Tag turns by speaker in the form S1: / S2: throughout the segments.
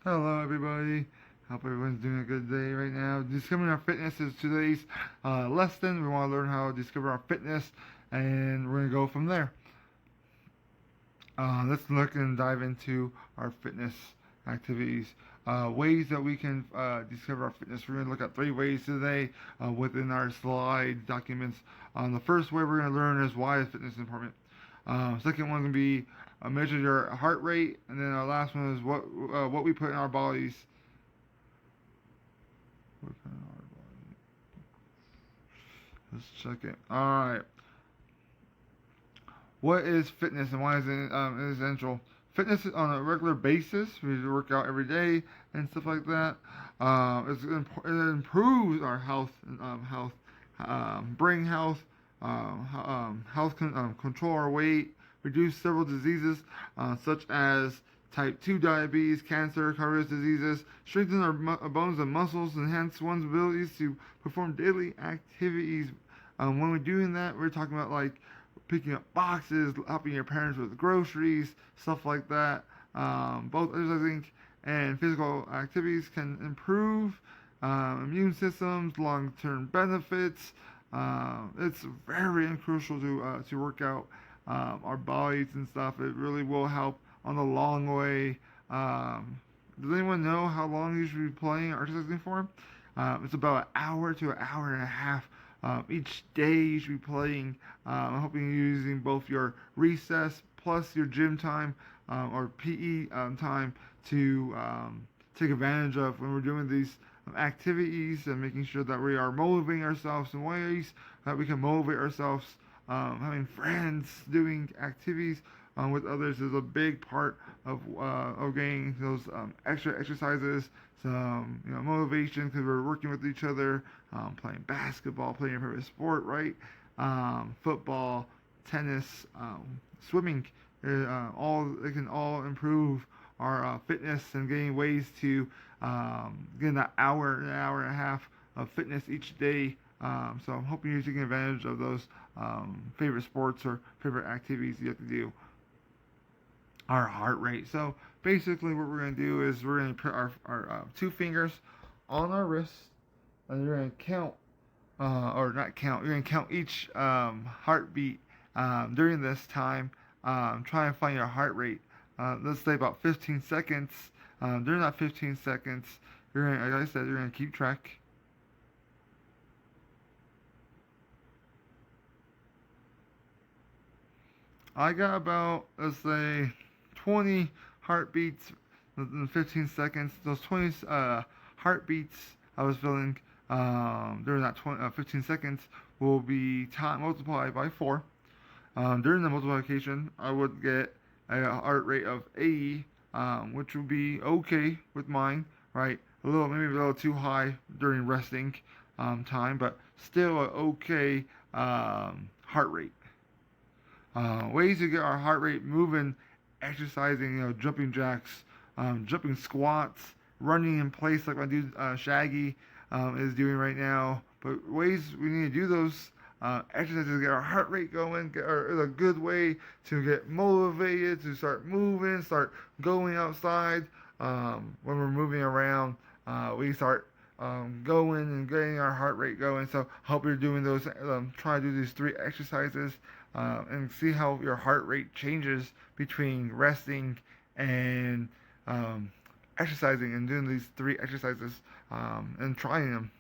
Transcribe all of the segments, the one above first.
S1: Hello, everybody. Hope everyone's doing a good day right now. Discovering our fitness is today's lesson. We want to learn how to discover our fitness, and we're going to go from there. Let's look and dive into our fitness activities. Ways that we can discover our fitness. We're going to look at 3 ways today within our slide documents. The first way we're going to learn is why is fitness important. Second one going to be measure your heart rate, and then our last one is what we put in our bodies. Let's check it. All right. What is fitness and why is it essential? Fitness is on a regular basis. We work out every day and stuff like that. It improves our brain health, control our weight, reduce several diseases such as type 2 diabetes, cancer, cardiac diseases, strengthen our bones and muscles, enhance one's abilities to perform daily activities. When we're doing that, we're talking about like picking up boxes, helping your parents with groceries, stuff like that. Both exercising and physical activities can improve immune systems, long-term benefits. It's very crucial to work out our bodies and stuff. It really will help on the long way. Does anyone know how long you should be playing or exercising for? It's about an hour to an hour and a half each day you should be playing. I'm hoping you're using both your recess plus your gym time or PE time to take advantage of when we're doing these activities and making sure that we are motivating ourselves in ways that we can motivate ourselves. Having friends, doing activities with others is a big part of getting those extra exercises, some motivation because we're working with each other, playing basketball, playing your favorite sport, right? Football, tennis, swimming, all it can all improve our fitness and getting ways to get that an hour and a half of fitness each day. So I'm hoping you're taking advantage of those favorite sports or favorite activities you have to do. Our heart rate. So basically, what we're going to do is we're going to put our 2 fingers on our wrist, and you're going to count, or not count. You're going to count each heartbeat during this time. Try and find your heart rate. Let's say about 15 seconds. During that 15 seconds, you're going to, like I said, you're going to keep track. I got about, let's say, 20 heartbeats in 15 seconds. Those 20 heartbeats I was feeling during that 15 seconds will be multiplied by 4. During the multiplication, I would get a heart rate of 80, which would be okay with mine, right? Maybe a little too high during resting time, but still an okay heart rate. Ways to get our heart rate moving, exercising, jumping jacks, jumping squats, running in place like my dude Shaggy is doing right now. But ways we need to do those exercises to get our heart rate going is a good way to get motivated, to start moving, start going outside. When we're moving around, we start going and getting our heart rate going. So hope you're doing those. Try to do these 3 exercises and see how your heart rate changes between resting and exercising and doing these 3 exercises and trying them.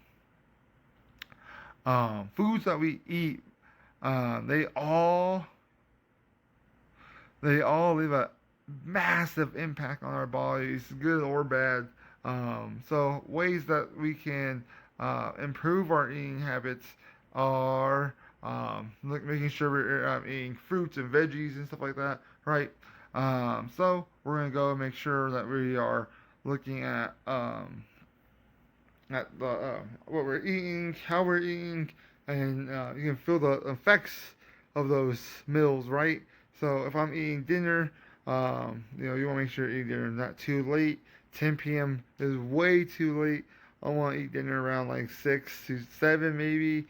S1: Foods that we eat, they all leave a massive impact on our bodies, good or bad. So ways that we can improve our eating habits are like making sure we're eating fruits and veggies and stuff like that, right? So we're gonna go and make sure that we are looking at what we're eating, how we're eating, and you can feel the effects of those meals, right? So if I'm eating dinner, you want to make sure you're eating dinner not too late. 10 p.m. is way too late. I want to eat dinner around like 6 to 7 maybe.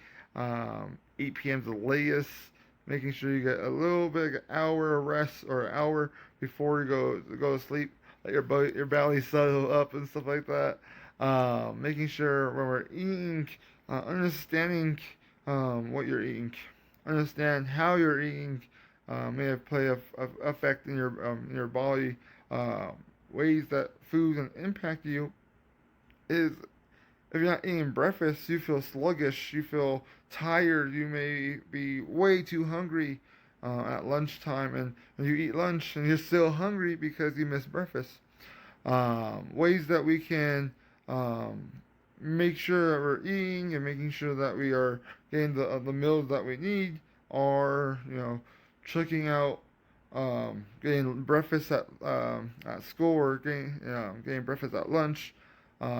S1: 8 p.m. is the latest. Making sure you get a little bit, like an hour of rest or an hour before you go to sleep. let your belly settle up and stuff like that. Making sure when we're eating, understanding what you're eating, understand how you're eating, may have play a effect in your body. Uh, Ways that food can impact you is if you're not eating breakfast, you feel sluggish, you feel tired, you may be way too hungry at lunchtime, and you eat lunch and you're still hungry because you missed breakfast. Ways that we can um, make sure that we're eating and making sure that we are getting the meals that we need are, checking out getting breakfast at school or getting breakfast at lunch,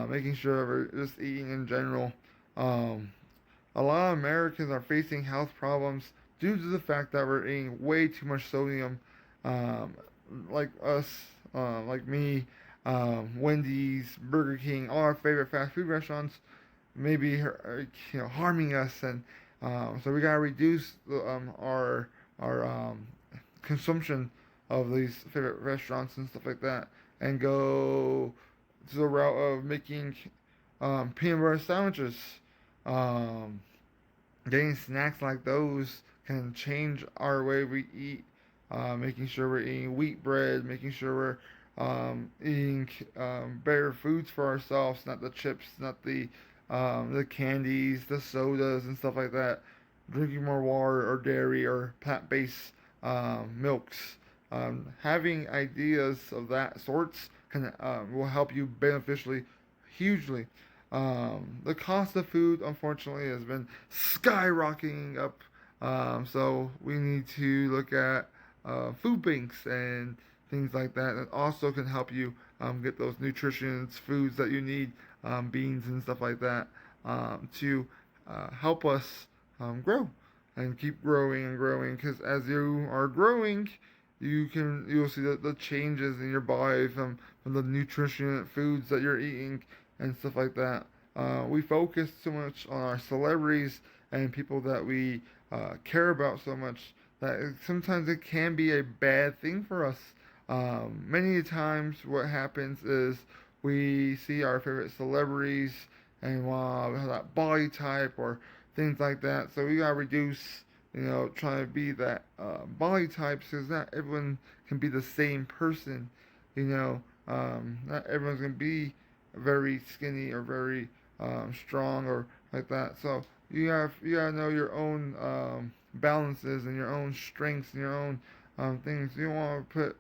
S1: making sure we're just eating in general. Um, a lot of Americans are facing health problems due to the fact that we're eating way too much sodium. Um, like us, like me, Wendy's, Burger King, all our favorite fast food restaurants may be harming us, and so we gotta reduce our consumption of these favorite restaurants and stuff like that, and go to the route of making peanut butter sandwiches. Um, Getting snacks like those can change our way we eat. Making sure we're eating wheat bread, making sure we're eating better foods for ourselves, not the chips, not the candies, the sodas, and stuff like that. Drinking more water or dairy or plant-based milks. Having ideas of that sorts can will help you beneficially, hugely. The cost of food, unfortunately, has been skyrocketing up. So we need to look at food banks and things like that. That also can help you get those nutritious foods that you need, beans and stuff like that, to help us grow and keep growing and growing. Because as you are growing, you'll see the changes in your body from the nutritious foods that you're eating and stuff like that. We focus so much on our celebrities and people that we care about so much that sometimes it can be a bad thing for us. Many times, what happens is we see our favorite celebrities and we have that body type or things like that. So we gotta reduce, trying to be that body type because not everyone can be the same person. Not everyone's gonna be very skinny or very strong or like that. So you gotta know your own balances and your own strengths and your own things. You want to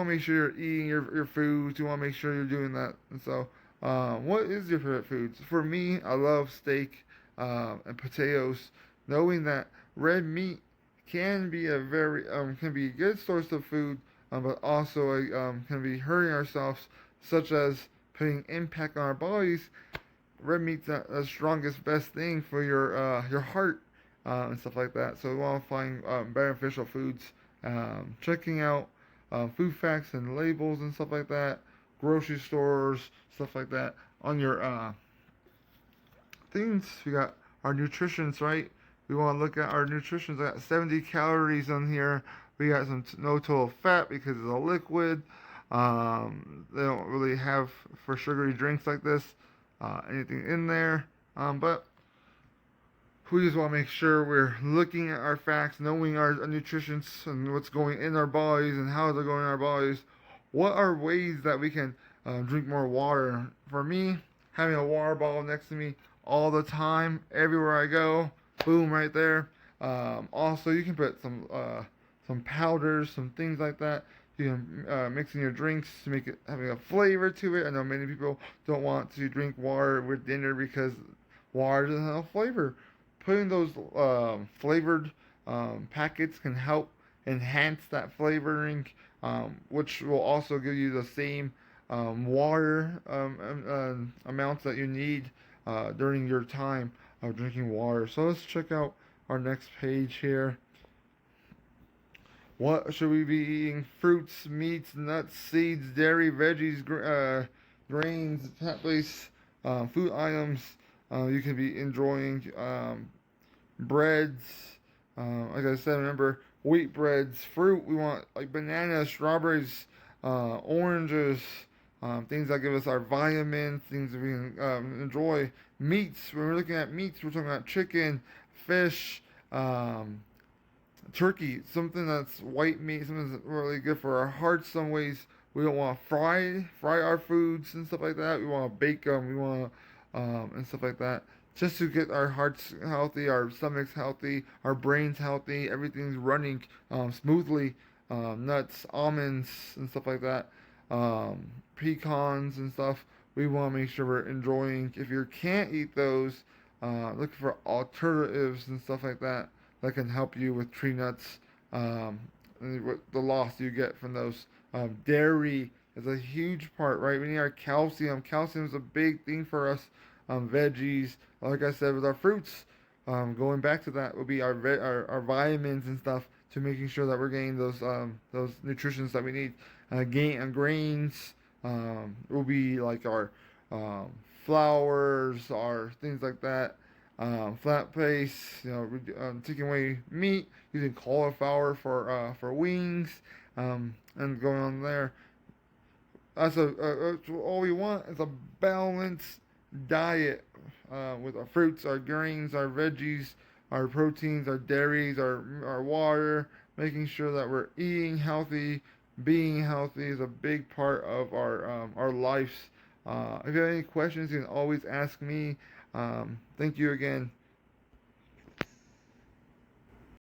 S1: make sure you're eating your foods. You want to make sure you're doing that. And so, what is your favorite foods? For me, I love steak and potatoes. Knowing that red meat can be can be a good source of food, but also can be hurting ourselves, such as putting impact on our bodies. Red meat's not the strongest, best thing for your heart and stuff like that. So we want to find beneficial foods. Checking out food facts and labels and stuff like that. Grocery stores, stuff like that. On your things, we got our nutritions, right? We want to look at our nutritions. I got 70 calories on here. We got no total fat because it's a liquid. They don't really have for sugary drinks like this anything in there. But we just want to make sure we're looking at our facts, knowing our nutrition and what's going in our bodies and how they're going in our bodies. What are ways that we can drink more water? For me, having a water bottle next to me all the time, everywhere I go, boom, right there. Also, you can put some powders, some things like that. You can mix in your drinks to make it having a flavor to it. I know many people don't want to drink water with dinner because water doesn't have flavor. Putting those flavored packets can help enhance that flavoring, which will also give you the same water amounts that you need during your time of drinking water. So let's check out our next page here. What should we be eating? Fruits, meats, nuts, seeds, dairy, veggies, grains, plant-based food items. You can be enjoying breads. Like I said, remember wheat breads, fruit. We want like bananas, strawberries, oranges, things that give us our vitamins, things that we can enjoy. Meats, when we're looking at meats, we're talking about chicken, fish, um, turkey, something that's white meat, something that's really good for our hearts. Some ways we don't want to fry our foods and stuff like that. We want to bake them. We want to and stuff like that. Just to get our hearts healthy, our stomachs healthy, our brains healthy, everything's running smoothly. Nuts, almonds, and stuff like that. Pecans and stuff. We want to make sure we're enjoying. If you can't eat those, look for alternatives and stuff like that that can help you with tree nuts, and the loss you get from those. Dairy is a huge part, right? We need our calcium. Calcium is a big thing for us. Veggies, like I said, with our fruits. Going back to that would be our vitamins and stuff to making sure that we're getting those nutritions that we need. Grains will be like our um, flours, our things like that. Flat paste, taking away meat, using cauliflower for wings, and going on there. That's all we want is a balanced diet with our fruits, our grains, our veggies, our proteins, our dairies, our water. Making sure that we're eating healthy, being healthy is a big part of our lives. If you have any questions, you can always ask me. Thank you again.